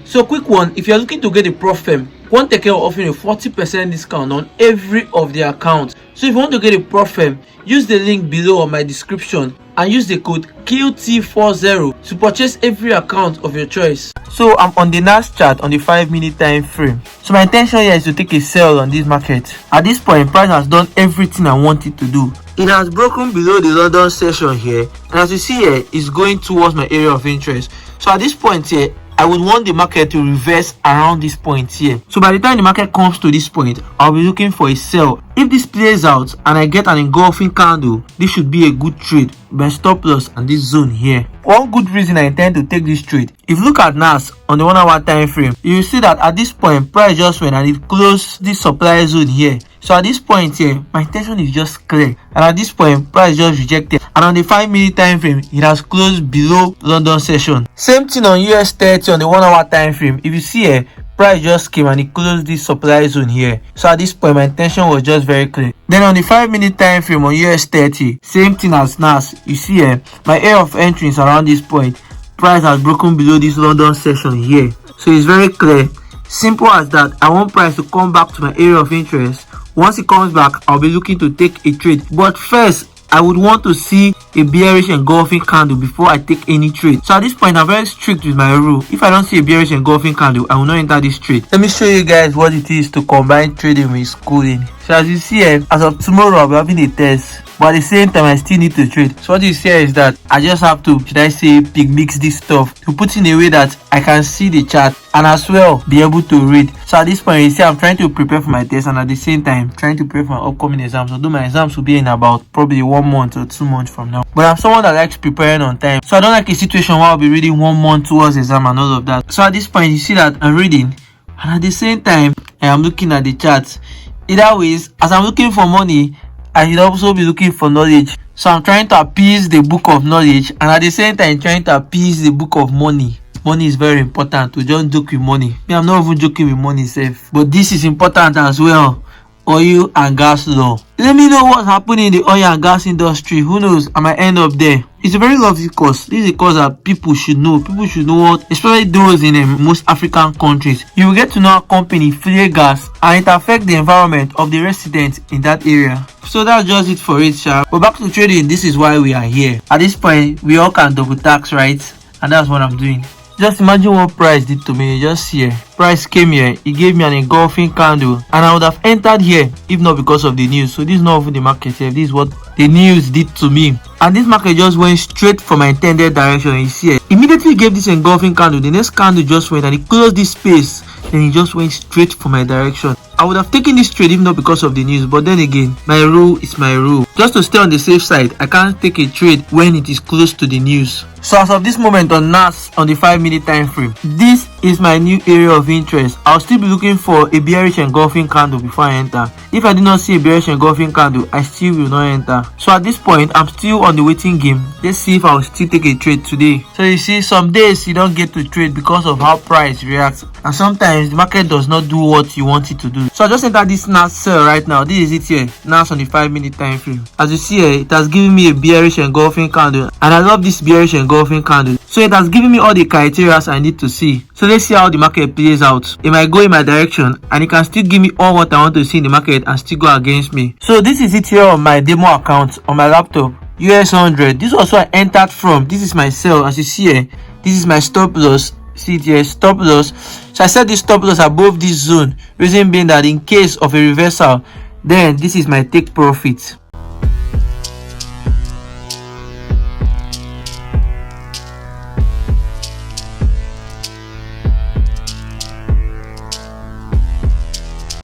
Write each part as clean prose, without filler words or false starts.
So quick one, if you're looking to get a prop firm, Quantech are offering a 40% discount on every of their accounts. So if you want to get a prop firm, use the link below on my description and use the code QT40 to purchase every account of your choice. So I'm on the NAS chart on the 5-minute time frame. So my intention here is to take a sell on this market. At this point, price has done everything I wanted to do. It has broken below the London session here, and as you see here, it's going towards my area of interest. So at this point here, I would want the market to reverse around this point here. So by the time the market comes to this point, I'll be looking for a sell. If this plays out and I get an engulfing candle, this should be a good trade. My stop loss and this zone here. One good reason I intend to take this trade, if you look at NAS on the 1 hour time frame, you will see that at this point price just went and it closed this supply zone here. So at this point here, my intention is just clear, and at this point price just rejected, and on the 5-minute time frame it has closed below London session. Same thing on US 30 on the 1 hour time frame. If you see here, price just came and it closed this supply zone here. So at this point my intention was just very clear. Then on the 5-minute time frame on US 30, same thing as NAS. You see here, my area of entry is around this point. Price has broken below this London session here. So it's very clear, simple as that. I want price to come back to my area of interest. Once it comes back, I'll be looking to take a trade. But first, I would want to see a bearish engulfing candle before I take any trade. So at this point, I'm very strict with my rule. If I don't see a bearish engulfing candle, I will not enter this trade. Let me show you guys what it is to combine trading with schooling. So as you see here, as of tomorrow, I'll be having a test. But at the same time, I still need to trade. So what you see here is that I just have to, should I say, mix this stuff to put in a way that I can see the chart and as well be able to read. So at this point, you see, I'm trying to prepare for my test and at the same time trying to prepare for my upcoming exams. Although my exams will be in about probably 1 month or 2 months from now. But I'm someone that likes preparing on time. So I don't like a situation where I'll be reading 1 month towards exam and all of that. So at this point, you see that I'm reading and at the same time, I am looking at the charts. Either ways, as I'm looking for money, I should also be looking for knowledge. So I'm trying to appease the book of knowledge and at the same time trying to appease the book of money. Money is very important. To don't joke with money. Me, I'm not even joking with money safe. But this is important as well. Oil and gas law. Let me know what's happening in the oil and gas industry. Who knows? I might end up there. It's a very lovely course. This is a course that people should know. People should know what, especially those in most African countries. You will get to know a company flare gas and it affects the environment of the residents in that area. So that's just it for it, sha. But back to trading, this is why we are here. At this point, we all can double tax, right? And that's what I'm doing. Just imagine what price did to me. Just here, price came here, it gave me an engulfing candle and I would have entered here if not because of the news. So this is not even the market here, this is what the news did to me. And this market just went straight for my intended direction. And you see it immediately gave this engulfing candle, the next candle just went and it closed this space, then it just went straight for my direction. I would have taken this trade if not because of the news, but then again, my rule is my rule. Just to stay on the safe side, I can't take a trade when it is close to the news. So as of this moment on NAS on the 5-minute time frame, this is my new area of interest. I'll still be looking for a bearish engulfing candle before I enter. If I do not see a bearish engulfing candle, I still will not enter. So at this point, I'm still on the waiting game. Let's see if I'll still take a trade today. So you see, some days you don't get to trade because of how price reacts, and sometimes the market does not do what you want it to do. So I just entered this NAS sell right now. This is it here, NAS on the 5-minute time frame. As you see here, it has given me a bearish engulfing candle, and I love this bearish engulfing candle. So it has given me all the criteria I need to see. So let's see how the market plays out. It might go in my direction and it can still give me all what I want to see in the market and still go against me. So this is it here on my demo account on my laptop. US 100. This was where I entered from. This is my sell. As you see here, this is my stop loss. See it here, stop loss. So I set this stop loss above this zone, reason being that in case of a reversal, then this is my take profit.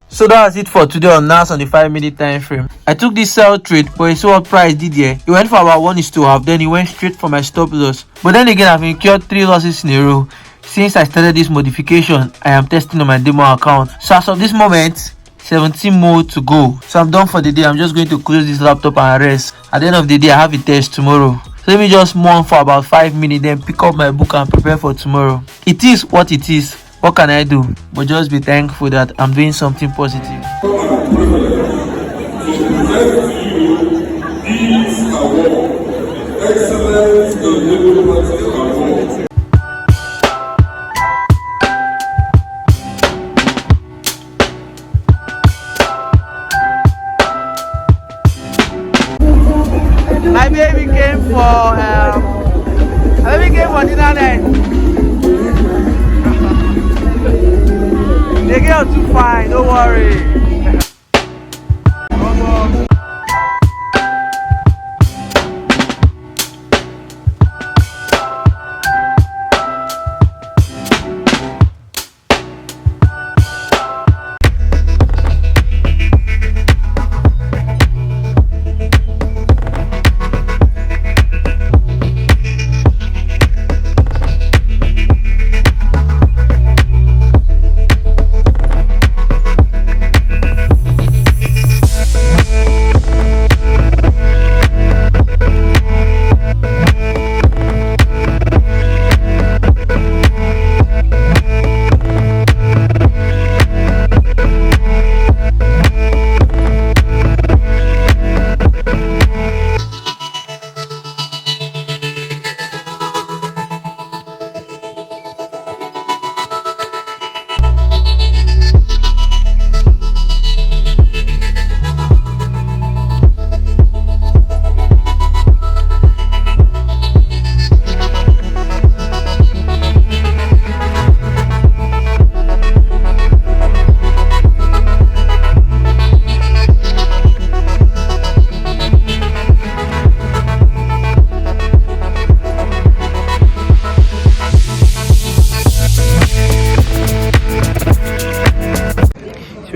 So that's it for today on NAS on the 5-minute time frame. I took this sell trade, but you see what price did here. It went for about 1:2, then it went straight for my stop loss. But then again, I've incurred 3 losses in a row. Since I started this modification, I am testing on my demo account. So as of this moment, 17 more to go. So I'm done for the day. I'm just going to close this laptop and rest. At the end of the day, I have a test tomorrow. So let me just mourn for about 5 minutes, then pick up my book and prepare for tomorrow. It is what it is. What can I do? But just be thankful that I'm doing something positive. Excellent came for dinner then. The girl too fine, don't worry.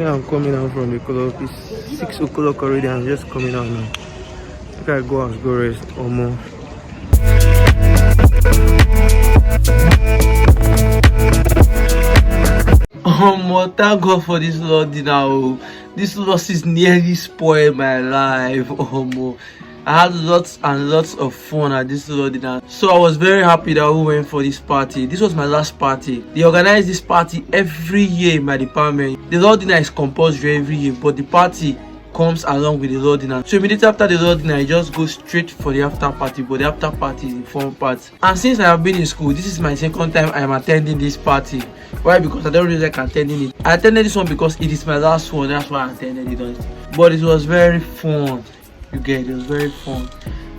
I'm coming out from the club. It's 6 o'clock already. I'm just coming out now. I gotta go and go rest or more. Thank God for this Lord dinner. This loss is nearly spoiled my life. I had lots and lots of fun at this Lord dinner. So I was very happy that we went for this party. This was my last party. They organize this party every year in my department. The Lord dinner is compulsory every year, but the party comes along with the Lord dinner. So immediately after the Lord dinner, I just go straight for the after party. But the after party is the fun part. And since I have been in school, this is my second time I am attending this party. Why? Because I don't really like attending it. I attended this one because it is my last one. That's why I attended it. But it was very fun. You get it? It was very fun.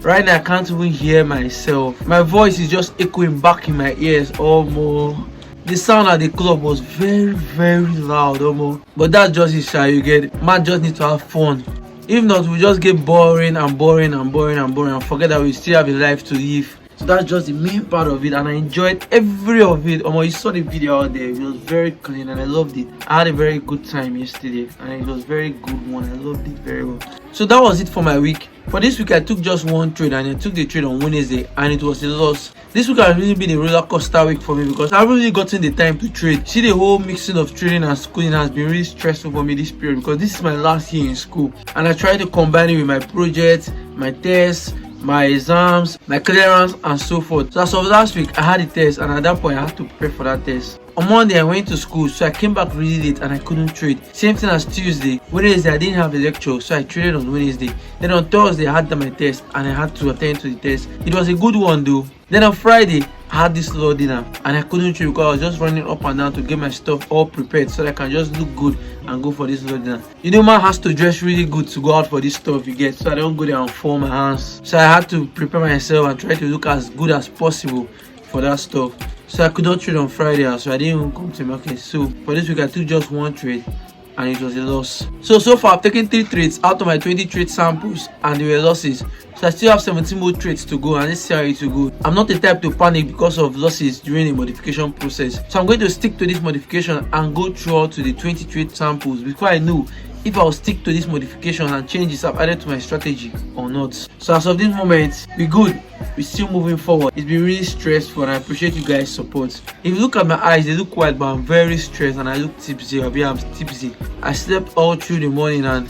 Right now I can't even hear myself. My voice is just echoing back in my ears almost. The sound at the club was very loud almost. But that's just it, shy. You get it? Man just need to have fun. If not, we just get boring and forget that we still have a life to live. So that's just the main part of it, and I enjoyed every of it. You saw the video out there. It was very clean and I loved it. I had a very good time yesterday and it was very good one. I loved it very well. So that was it for my week. For this week I took just one trade, and I took the trade on Wednesday and it was a loss. This week has really been a roller coaster week for me because I haven't really gotten the time to trade. See, the whole mixing of trading and schooling has been really stressful for me this period because this is my last year in school and I try to combine it with my projects, my tests, my exams, my clearance and so forth. So as of last week I had a test, and at that point I had to prepare for that test. On Monday I went to school, so I came back really late and I couldn't trade. Same thing as Tuesday. Wednesday I didn't have a lecture, so I traded on Wednesday. Then on Thursday I had my test and I had to attend to the test. It was a good one though. Then on Friday I had this Lord dinner and I couldn't trade because I was just running up and down to get my stuff all prepared so that I can just look good and go for this Lord dinner. You know, man has to dress really good to go out for this stuff, you get, so I don't go there and fall my hands. So I had to prepare myself and try to look as good as possible for that stuff. So I could not trade on Friday, so I didn't even come to market. So for this week I took just one trade and it was a loss. So far I've taken 3 trades out of my 20 trade samples and they were losses. So I still have 17 more trades to go, and let's see how it will go. I'm not the type to panic because of losses during the modification process. So I'm going to stick to this modification and go through to the 20 trade samples before I know if I'll stick to this modification and changes I've added to my strategy or not. So as of this moment, we're good. We're still moving forward. It's been really stressful and I appreciate you guys' support. If you look at my eyes, they look white, but I'm very stressed and I look tipsy. I'm tipsy. I slept all through the morning and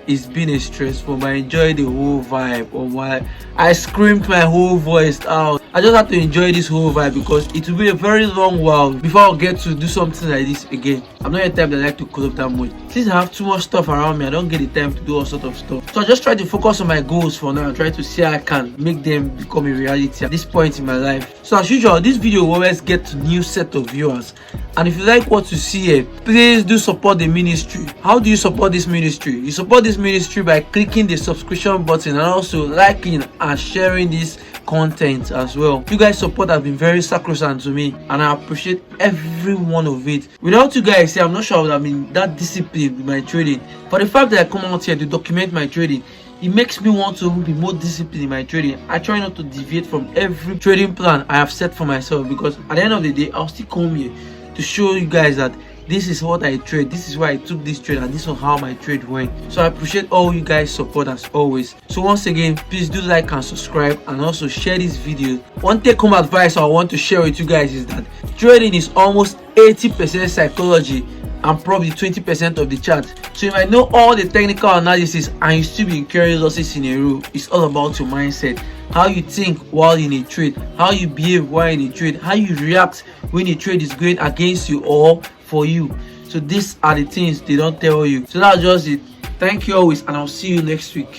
it's been a stressful, but I enjoyed the whole vibe. I screamed my whole voice out. I just have to enjoy this whole vibe because it will be a very long while before I'll get to do something like this again. I'm not a type that like to call up that much. Since I have too much stuff around me, I don't get the time to do all sort of stuff. So I just try to focus on my goals for now and try to see how I can make them become a reality at this point in my life. So as usual, this video will always get a new set of viewers. And if you like what you see here, please do support the ministry. How do you support this ministry? You support this ministry by clicking the subscription button and also liking and sharing this content as well. You guys' support has been very sacrosanct to me and I appreciate every one of it. Without you guys here, I'm not sure I would have been that disciplined with my trading. For the fact that I come out here to document my trading, it makes me want to be more disciplined in my trading. I try not to deviate from every trading plan I have set for myself, because at the end of the day, I'll still come here to show you guys that this is what I trade, this is why I took this trade, and this is how my trade went. So I appreciate all you guys' support as always. So once again, please do like and subscribe and also share this video. One take home advice I want to share with you guys is that trading is almost 80% psychology and probably 20% of the chart. So you might know all the technical analysis and you still be incurring losses in a row. It's all about your mindset, how you think while in a trade, how you behave while in a trade, how you react when a trade is going against you or for you. So these are the things they don't tell you. So that's just it. Thank you always, and I'll see you next week.